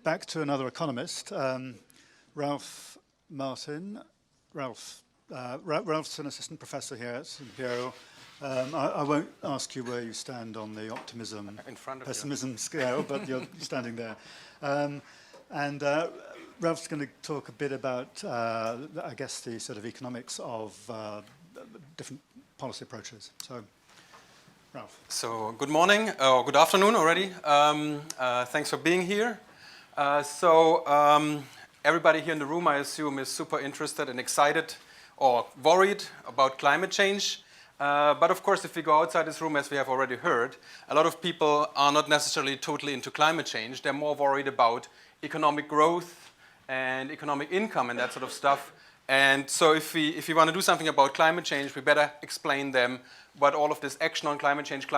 back to another economist, Ralf Martin. Ralph's an assistant professor here at Imperial. I won't ask you where you stand on the optimism, pessimism scale, but you're standing there. And Ralph's going to talk a bit about, I guess, the sort of economics of different policy approaches. So, Ralf. So, good morning, or good afternoon already. Thanks for being here. Everybody here in the room, I assume, is super interested and excited or worried about climate change. But of course, if we go outside this room, as we have already heard, a lot of people are not necessarily totally into climate change. They're more worried about economic growth and economic income and that sort of stuff. And so if we want to do something about climate change, we better explain them what all of this action on climate change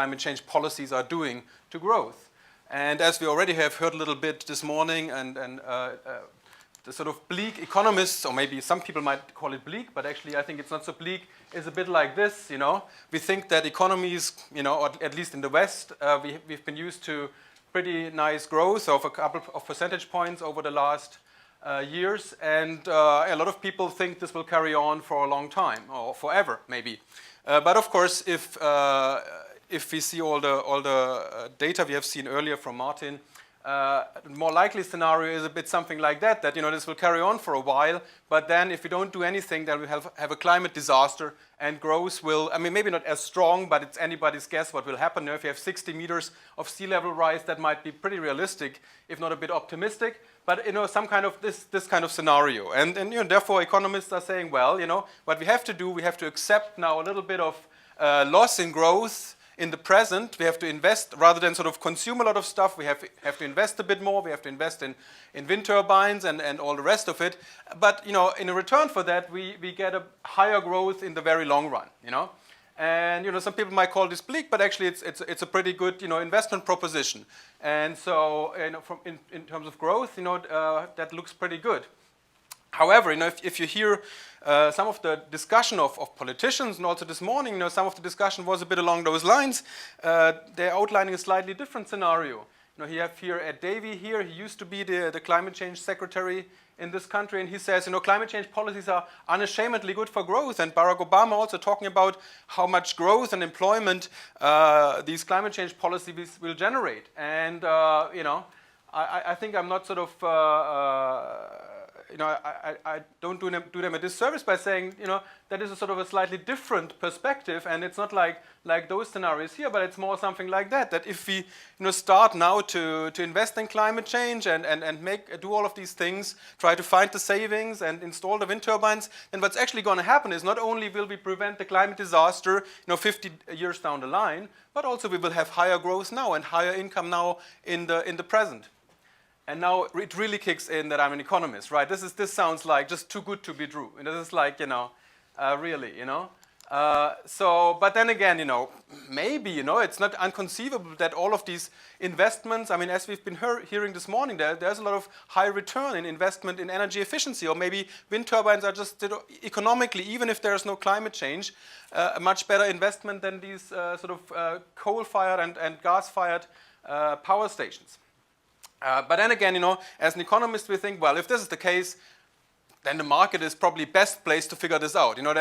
policies are doing to growth. And as we already have heard a little bit this morning, and the sort of bleak economists, or maybe some people might call it bleak, but actually I think it's not so bleak, is a bit like this, you know. We think that economies, you know, or at least in the West, we've been used to pretty nice growth of a couple of percentage points over the last years, and a lot of people think this will carry on for a long time, or forever, maybe. But of course, if we see all the data we have seen earlier from Martin, the more likely scenario is a bit something like that, you know, this will carry on for a while, but then if we don't do anything, then we have a climate disaster, and growth will, I mean, maybe not as strong, but it's anybody's guess what will happen. Now, if you have 60 meters of sea level rise, that might be pretty realistic, if not a bit optimistic, but, you know, some kind of this kind of scenario. And you know, therefore, economists are saying, well, you know, what we have to do, we have to accept now a little bit of loss in growth in the present. We have to invest, rather than sort of consume a lot of stuff, we have to invest a bit more, we have to invest in wind turbines and all the rest of it. But, you know, in return for that, we get a higher growth in the very long run, you know. And, you know, some people might call this bleak, but actually it's a pretty good, you know, investment proposition. And so, you know, in terms of growth, you know, that looks pretty good. However, you know, if you hear some of the discussion of politicians, and also this morning, you know, some of the discussion was a bit along those lines. They're outlining a slightly different scenario. You know, you have here Ed Davey here. He used to be the climate change secretary in this country, and he says, you know, climate change policies are unashamedly good for growth. And Barack Obama also talking about how much growth and employment these climate change policies will generate. And you know, I think I'm not sort of you know, I don't do them a disservice by saying, you know, that is a sort of a slightly different perspective, and it's not like those scenarios here, but it's more something like that if we, you know, start now to invest in climate change and do all of these things, try to find the savings and install the wind turbines, then what's actually going to happen is not only will we prevent the climate disaster, you know, 50 years down the line, but also we will have higher growth now and higher income now in the present. And now it really kicks in that I'm an economist, right? This sounds like just too good to be true. And this is like, you know, really, you know. But then again, you know, maybe, you know, it's not inconceivable that all of these investments, I mean, as we've been hearing this morning, there's a lot of high return in investment in energy efficiency, or maybe wind turbines are just, you know, economically, even if there's no climate change, a much better investment than these sort of coal-fired and gas-fired power stations. But then again, you know, as an economist, we think, well, if this is the case, then the market is probably best placed to figure this out. You know,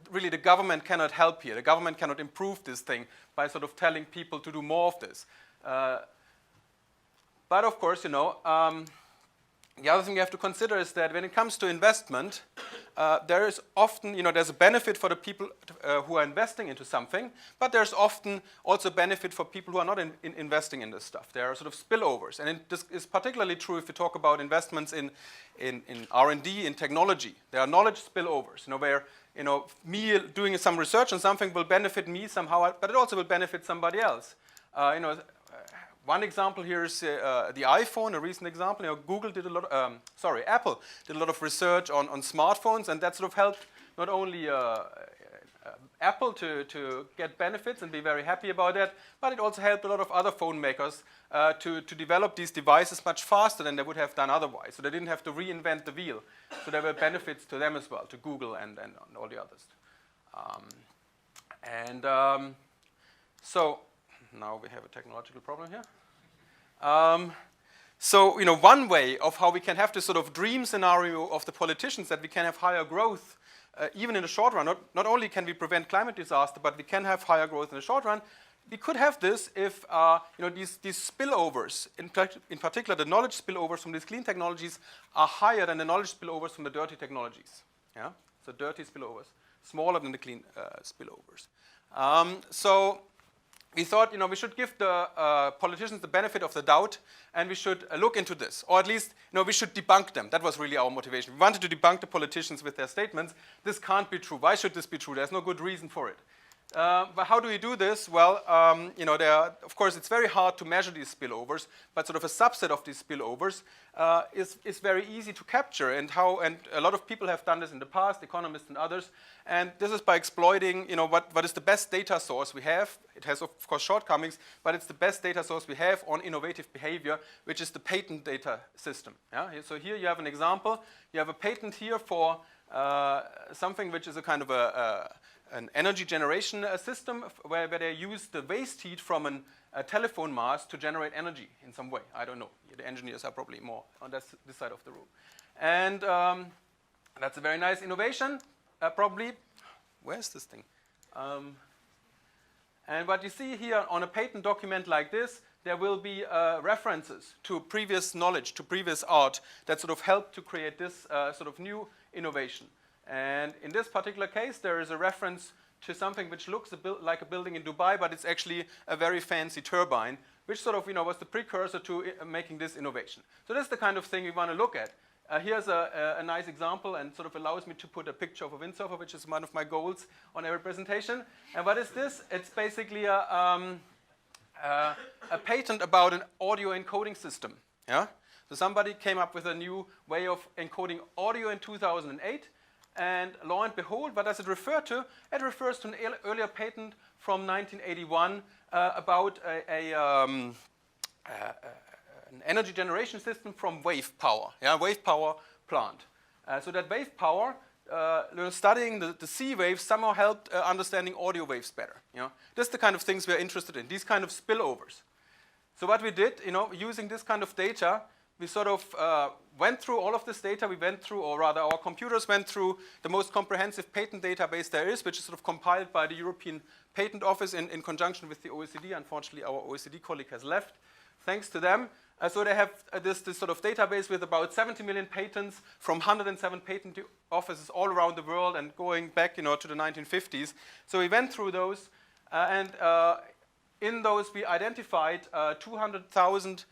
really the government cannot help here. The government cannot improve this thing by sort of telling people to do more of this. But of course, you know, the other thing you have to consider is that when it comes to investment, there is often, you know, there's a benefit for the people who are investing into something, but there's often also benefit for people who are not investing in this stuff. There are sort of spillovers, and this is particularly true if you talk about investments in R&D, in technology. There are knowledge spillovers, you know, where, you know, me doing some research on something will benefit me somehow, but it also will benefit somebody else. You know. One example here is the iPhone, a recent example. You know, Apple did a lot of research on smartphones, and that sort of helped not only Apple to get benefits and be very happy about that, but it also helped a lot of other phone makers to develop these devices much faster than they would have done otherwise. So they didn't have to reinvent the wheel. So there were benefits to them as well, to Google and all the others. So now we have a technological problem here. So, one way of how we can have this sort of dream scenario of the politicians that we can have higher growth, even in the short run, not only can we prevent climate disaster, but we can have higher growth in the short run. We could have this if these spillovers, in particular the knowledge spillovers from these clean technologies, are higher than the knowledge spillovers from the dirty technologies. Yeah, so dirty spillovers, smaller than the clean spillovers. So we thought, we should give the politicians the benefit of the doubt, and we should look into this, or at least, we should debunk them. That was really our motivation. We wanted to debunk the politicians with their statements. This can't be true. Why should this be true? There's no good reason for it. But how do we do this? Well, of course, it's very hard to measure these spillovers, but sort of a subset of these spillovers is very easy to capture, and a lot of people have done this in the past, economists and others, and this is by exploiting, what is the best data source we have. It has, of course, shortcomings, but it's the best data source we have on innovative behavior, which is the patent data system. Yeah? So here you have an example. You have a patent here for something which is a kind of an energy generation system where they use the waste heat from a telephone mast to generate energy in some way. I don't know. The engineers are probably more on this side of the room. And that's a very nice innovation, probably. Where's this thing? And what you see here on a patent document like this, there will be references to previous knowledge, to previous art that sort of help to create this sort of new innovation. And in this particular case, there is a reference to something which looks like a building in Dubai, but it's actually a very fancy turbine, which sort of was the precursor to making this innovation. So this is the kind of thing we want to look at. Here's a nice example, and sort of allows me to put a picture of a windsurfer, which is one of my goals on every presentation. And what is this? It's basically a patent about an audio encoding system. Yeah? So somebody came up with a new way of encoding audio in 2008. And lo and behold, what does it refer to? It refers to an earlier patent from 1981 about an energy generation system from wave power, wave power plant. So that wave power, studying the sea waves somehow helped understanding audio waves better. This is the kind of things we're interested in, these kind of spillovers. So what we did, using this kind of data, we sort of went through all of this data. We went through, or rather our computers went through the most comprehensive patent database there is, which is sort of compiled by the European Patent Office in conjunction with the OECD. Unfortunately, our OECD colleague has left. Thanks to them. So they have this sort of database with about 70 million patents from 107 patent offices all around the world and going back, to the 1950s. So we went through those, and in those we identified 200,000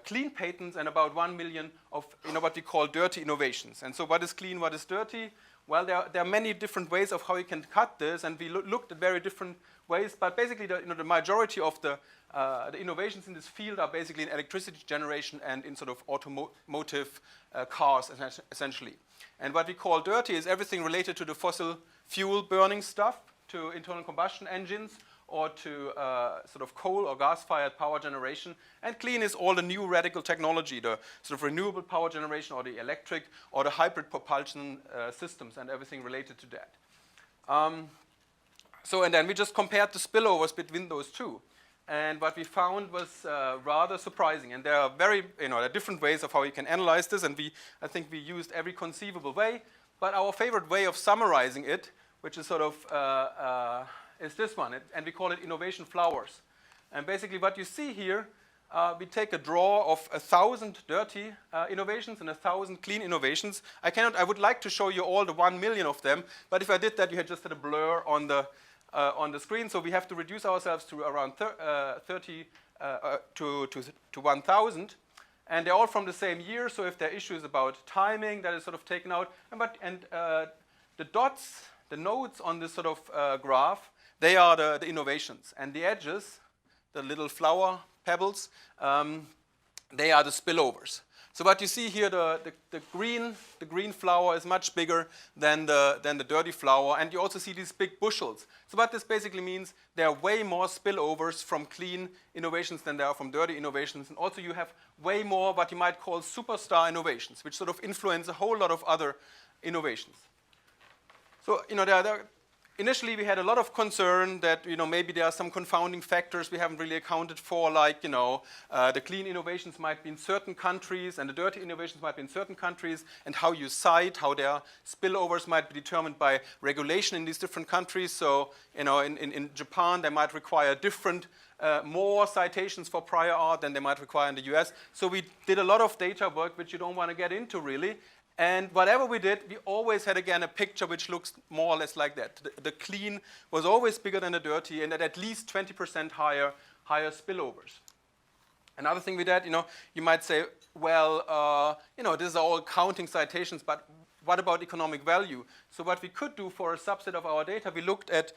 clean patents and about 1 million of what we call dirty innovations. And so what is clean, what is dirty? Well, there are many different ways of how you can cut this, and we looked at very different ways, but basically the majority of the innovations in this field are basically in electricity generation and in sort of automotive cars, essentially. And what we call dirty is everything related to the fossil fuel burning stuff, to internal combustion engines, or to sort of coal or gas-fired power generation. And clean is all the new radical technology, the sort of renewable power generation, or the electric, or the hybrid propulsion systems, and everything related to that. And then we just compared the spillovers between those two. And what we found was rather surprising. And there are there are different ways of how you can analyze this, and I think we used every conceivable way. But our favorite way of summarizing it, which is sort of is this one, and we call it innovation flowers. And basically what you see here, we take a draw of 1,000 dirty innovations and 1,000 clean innovations. I would like to show you all the 1 million of them, but if I did that, you had just had a blur on the screen, so we have to reduce ourselves to around 30 to 1,000. And they're all from the same year, so if there are issues about timing, that is sort of taken out. And the dots, the nodes on this sort of graph, they are the innovations. And the edges, the little flower pebbles, they are the spillovers. So what you see here, the green flower is much bigger than the dirty flower, and you also see these big bushels. So what this basically means, there are way more spillovers from clean innovations than there are from dirty innovations, and also you have way more what you might call superstar innovations, which sort of influence a whole lot of other innovations. So there are initially we had a lot of concern that maybe there are some confounding factors we haven't really accounted for, like the clean innovations might be in certain countries and the dirty innovations might be in certain countries, and how you cite, how their spillovers might be determined by regulation in these different countries. So in Japan they might require different more citations for prior art than they might require in the US. So we did a lot of data work which you don't want to get into really. And whatever we did, we always had again a picture which looks more or less like that. The clean was always bigger than the dirty, and at least 20% higher spillovers. Another thing we did, you might say, well, these are all counting citations, but what about economic value? So what we could do for a subset of our data, we looked at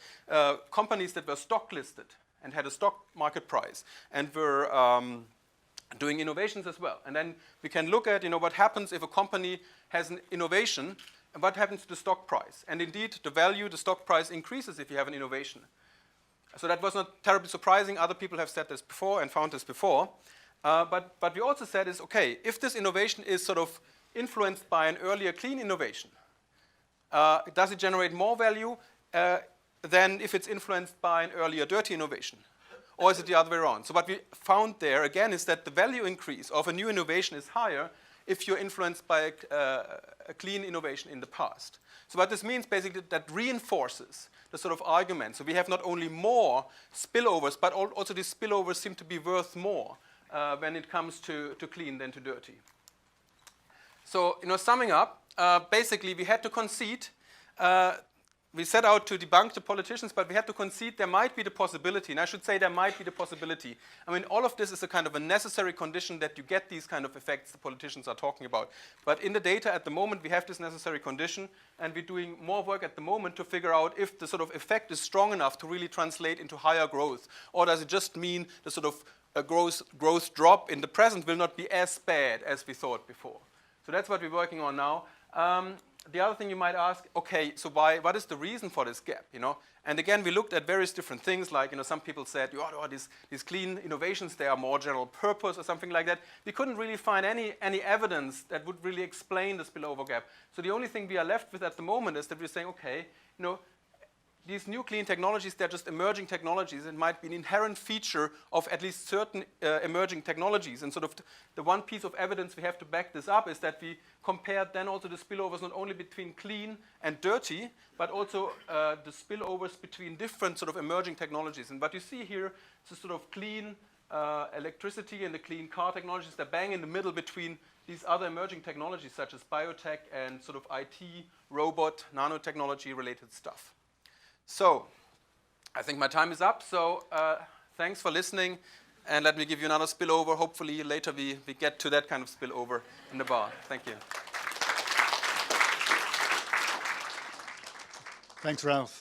companies that were stock listed and had a stock market price and were doing innovations as well. And then we can look at what happens if a company has an innovation and what happens to the stock price. And indeed, the stock price increases if you have an innovation. So that was not terribly surprising. Other people have said this before and found this before. But we also said is, okay, if this innovation is sort of influenced by an earlier clean innovation, does it generate more value than if it's influenced by an earlier dirty innovation? Or is it the other way around? So what we found there, again, is that the value increase of a new innovation is higher if you're influenced by a clean innovation in the past. So what this means basically that reinforces the sort of argument. So we have not only more spillovers, but also these spillovers seem to be worth more when it comes to clean than to dirty. So summing up, basically we had to concede we set out to debunk the politicians, but we had to concede there might be the possibility, and I should say there might be the possibility. I mean, all of this is a kind of a necessary condition that you get these kind of effects the politicians are talking about. But in the data at the moment, we have this necessary condition, and we're doing more work at the moment to figure out if the sort of effect is strong enough to really translate into higher growth, or does it just mean the sort of growth drop in the present will not be as bad as we thought before. So that's what we're working on now. The other thing you might ask, okay, so what is the reason for this gap, And again, we looked at various different things, like, some people said, these clean innovations, they are more general purpose or something like that. We couldn't really find any evidence that would really explain the spillover gap. So the only thing we are left with at the moment is that we're saying, okay, these new clean technologies, they're just emerging technologies. It might be an inherent feature of at least certain emerging technologies. And sort of the one piece of evidence we have to back this up is that we compared then also the spillovers not only between clean and dirty, but also the spillovers between different sort of emerging technologies. And what you see here is a sort of clean electricity and the clean car technologies. They're bang in the middle between these other emerging technologies such as biotech and sort of IT, robot, nanotechnology related stuff. So, I think my time is up, so thanks for listening, and let me give you another spillover. Hopefully later we get to that kind of spillover in the bar. Thank you. Thanks, Ralf.